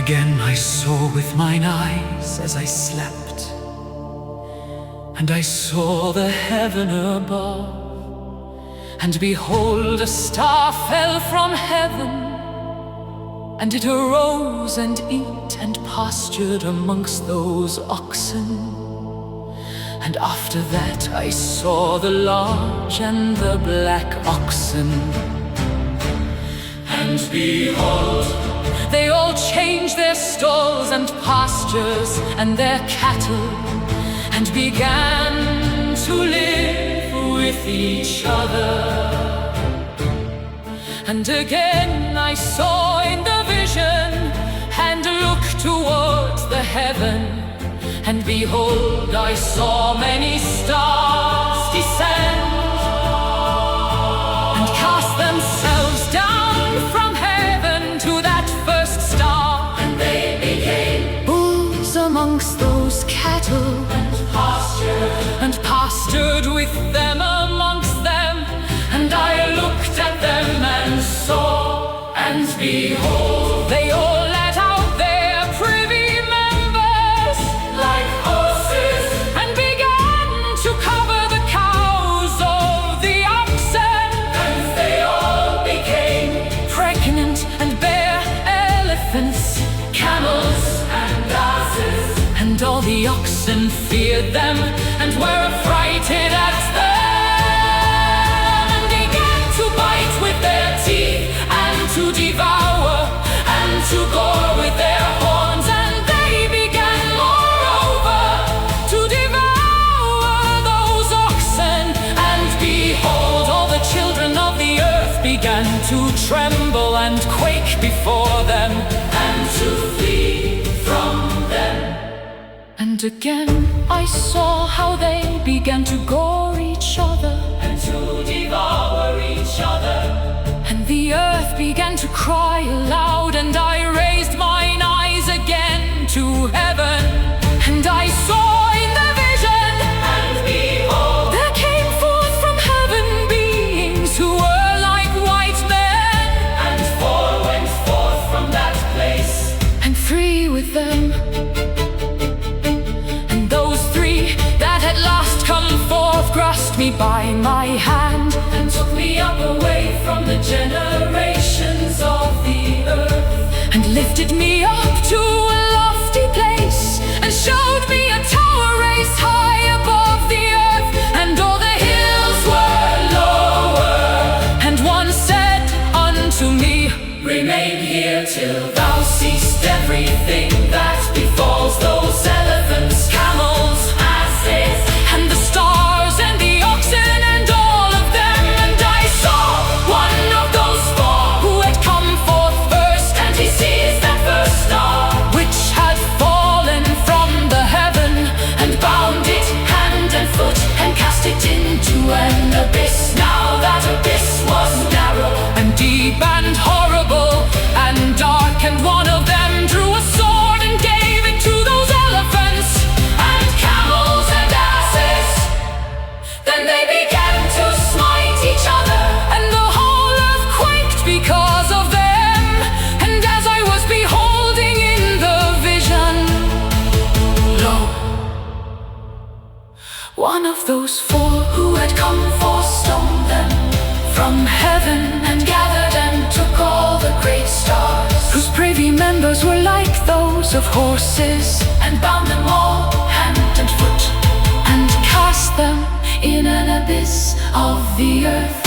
again I saw with mine eyes as I slept, and I saw the heaven above, and behold, a star fell from heaven, and it arose and ate and pastured amongst those oxen. And after that I saw the large and the black oxen, and behold, they all changed their stalls and pastures and their cattle, and began to live with each other. And again I saw in the vision, and looked towards the heaven, and behold, I saw many stars descend and cast themselves down from heaven to that first star. And they became bulls amongst those cattle, and pastured with them amongst them. And I looked at them and saw, and behold, they all let out their privy members like horses, and began to cover the cows of the oxen. And they all became pregnant and bare elephants, camels and asses. And all the oxen feared them and were affrighted at them, and began to bite with their teeth, and to devour, and to gore with their horns. And they began moreover to devour those oxen. And behold, all the children of the earth began to tremble and quake before them, and to flee from them. And again I saw how they began to gore each other, and to devour each other. And the earth began to cry aloud, and I raised mine eyes again to heaven, and I saw in the vision, and behold, there came forth from heaven beings who were like white men. And four went forth from that place, and three with them. Grasped me by my hand, and took me up away from the generations of the earth, and lifted me up to a lofty place, and showed me a tower raised high above the earth, and all the hills were lower. And one said unto me, remain here till thou seest everything that befalls those elephants, camels, asses, and the stars, and the oxen, and all of them. And I saw one of those four who had come forth first, and he seized that first star, which had fallen from the heaven, and bound it hand and foot, and cast it into an abyss. Now that abyss was narrow, and deep, and horrible, and dark. And one of them drew a sword, and gave it to those elephants, and camels, and asses. Then they began to smite each other, and the whole earth quaked because of them. And as I was beholding in the vision, lo, one of those four who had come forth stoned them from heaven, and gathered and took all the great stars, whose privy members were like those of horses, and bound them all hand and foot, and cast them in an abyss of the earth.